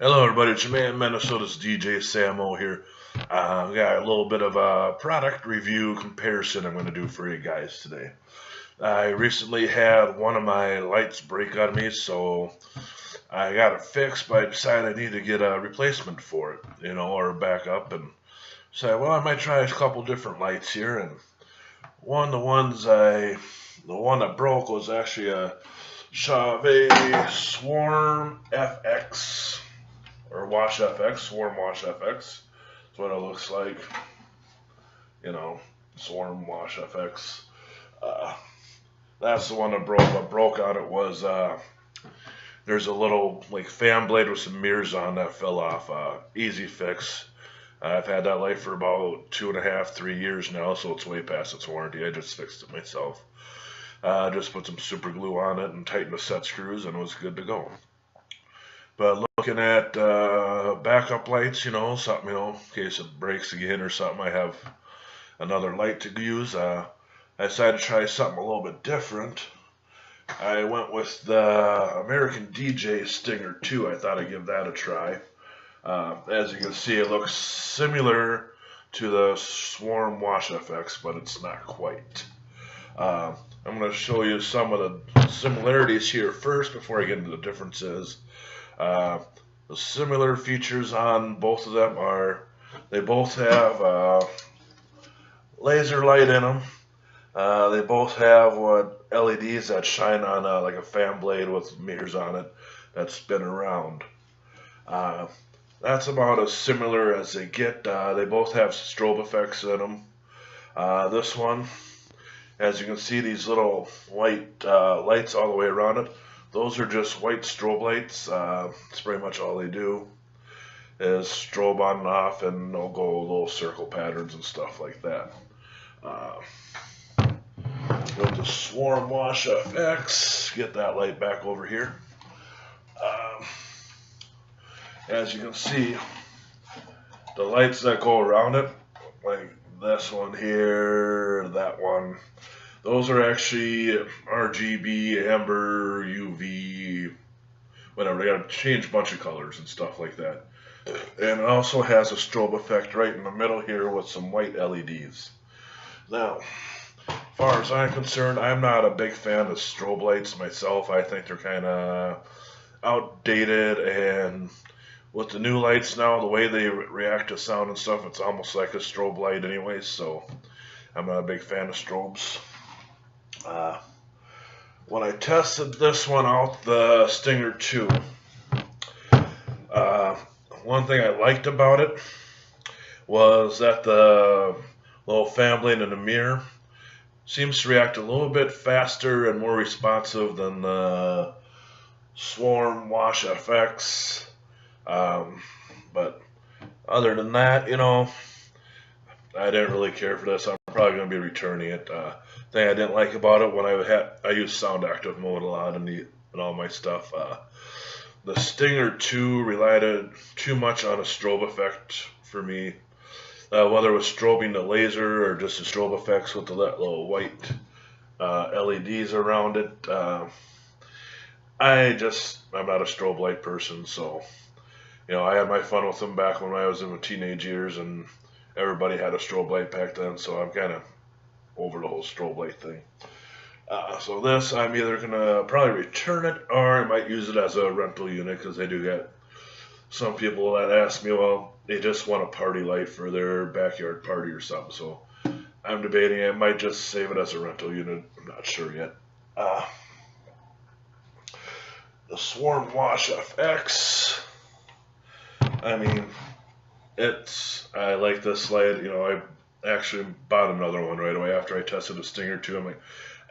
Hello, everybody. It's your man, Minnesota's DJ Samo here. Got a little bit of a product review comparison I'm going to do for you guys today. I recently had one of my lights break on me, so I got it fixed, but I decided I need to get a replacement for it, or a backup, and said, well, I might try a couple different lights here. And the one that broke was actually a Chauvet Swarm FX. Or Wash FX, Swarm Wash FX. That's what it looks like. Swarm Wash FX. That's the one that broke. What broke on it was there's a little fan blade with some mirrors on that fell off. Easy fix. I've had that light for about 2.5, 3 years now, so it's way past its warranty. I just fixed it myself. Just put some super glue on it and tightened the set screws, and it was good to go. But looking at backup lights, something, in case it breaks again or something, I have another light to use. I decided to try something a little bit different. I went with the American DJ Stinger 2. I thought I'd give that a try. As you can see, it looks similar to the Swarm Wash FX, but it's not quite. I'm going to show you some of the similarities here first before I get into the differences. The similar features on both of them are they both have laser light in them. They both have LEDs that shine on like a fan blade with mirrors on it that spin around. That's about as similar as they get. They both have strobe effects in them. This one, as you can see, these little white lights all the way around it. Those are just white strobe lights. That's pretty much all they do is strobe on and off, and they'll go little circle patterns and stuff like that. With the Swarm Wash FX, get that light back over here. As you can see, the lights that go around it, like this one here, that one, those are actually RGB, amber, UV, whatever. They got to change a bunch of colors and stuff like that. And it also has a strobe effect right in the middle here with some white LEDs. Now, as far as I'm concerned, I'm not a big fan of strobe lights myself. I think they're kind of outdated, and with the new lights now, the way they react to sound and stuff, it's almost like a strobe light anyway, so I'm not a big fan of strobes. When I tested this one out, the Stinger 2, one thing I liked about it was that the little fan blade in the mirror seems to react a little bit faster and more responsive than the Swarm Wash FX. But other than that, I didn't really care for this. I'm probably going to be returning it. Thing I didn't like about it when I used sound active mode a lot in all my stuff. The Stinger 2 relied too much on a strobe effect for me. Whether it was strobing the laser or just the strobe effects with the little white LEDs around it. I'm not a strobe light person, so I had my fun with them back when I was in my teenage years, and everybody had a strobe light back then, so I'm kind of over the whole strobe light thing. So this, I'm either going to probably return it, or I might use it as a rental unit, because they do get some people that ask me, well, they just want a party light for their backyard party or something, so I'm debating I might just save it as a rental unit. I'm not sure yet. The Swarm Wash FX, I mean, I like this light. I actually bought another one right away after I tested the Stinger 2. I'm like,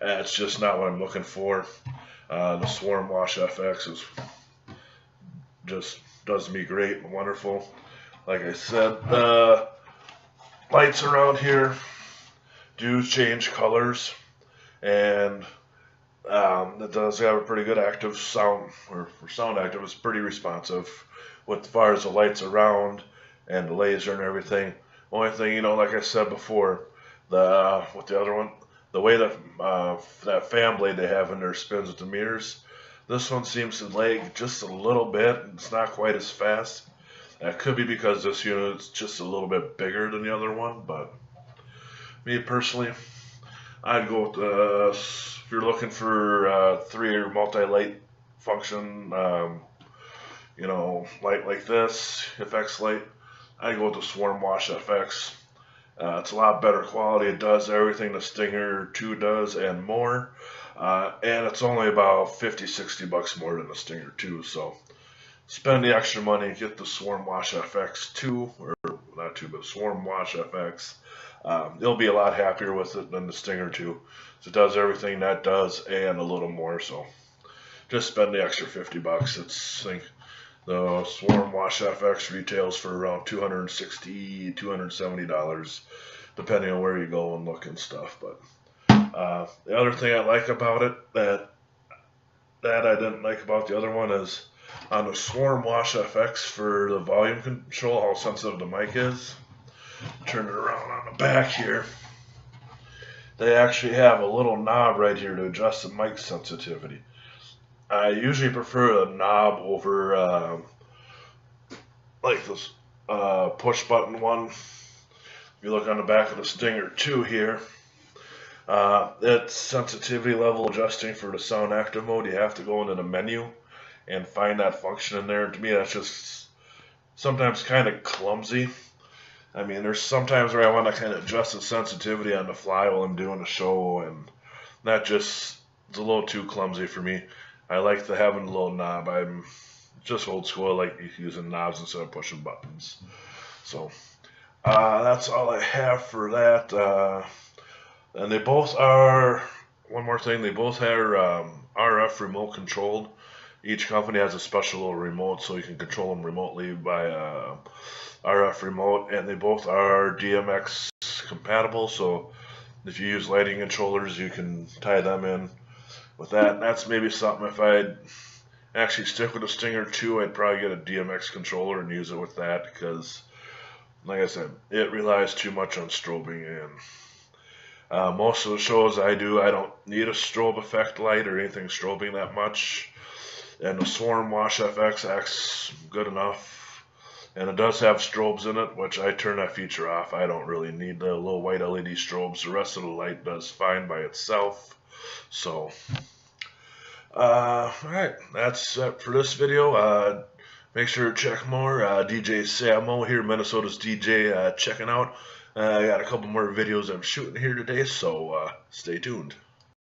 it's just not what I'm looking for. The Swarm Wash FX just does me great and wonderful. Like I said, the lights around here do change colors, and it does have a pretty good active sound, or for sound active, it's pretty responsive with as far as the lights around and the laser and everything. Only thing, like I said before, with the other one, the way that that fan blade they have in there spins with the mirrors, This one seems to lag just a little bit. It's not quite as fast. That could be because this unit's just a little bit bigger than the other one, but me personally, I'd go with if you're looking for 3 multi-light function, you know, light like this, FX light, I'd go with the Swarm Wash FX. It's a lot better quality. It does everything the Stinger 2 does and more. And it's only about $50-$60 more than the Stinger 2. So spend the extra money, get the Swarm Wash FX 2, or not 2, but Swarm Wash FX. You'll be a lot happier with it than the Stinger 2. So it does everything that does and a little more. So just spend the extra $50. It's, I think, the Swarm Wash FX retails for around $260, $270, depending on where you go and look and stuff. But the other thing I like about it that I didn't like about the other one is on the Swarm Wash FX for the volume control, how sensitive the mic is. Turn it around on the back here. They actually have a little knob right here to adjust the mic sensitivity. I usually prefer a knob over like this push button one. If you look on the back of the Stinger 2 here, it's sensitivity level adjusting for the sound active mode. You have to go into the menu and find that function in there. To me, that's just sometimes kind of clumsy. I mean, there's sometimes where I want to kind of adjust the sensitivity on the fly while I'm doing a show, and that just is a little too clumsy for me. I like to having a little knob. I'm just old school. I like using knobs instead of pushing buttons. So that's all I have for that. And they both are, one more thing, they both are RF remote controlled. Each company has a special little remote so you can control them remotely by RF remote, and they both are DMX compatible, so if you use lighting controllers you can tie them in with that. And that's maybe something, if I'd actually stick with the Stinger 2, I'd probably get a DMX controller and use it with that, because like I said, it relies too much on strobing, and most of the shows I do, I don't need a strobe effect light or anything strobing that much, and the Swarm Wash FX acts good enough. And it does have strobes in it, which I turn that feature off. I don't really need the little white LED strobes. The rest of the light does fine by itself. So, alright, that's it for this video. Make sure to check more. DJ Samo here, Minnesota's DJ, checking out. I got a couple more videos I'm shooting here today, so stay tuned.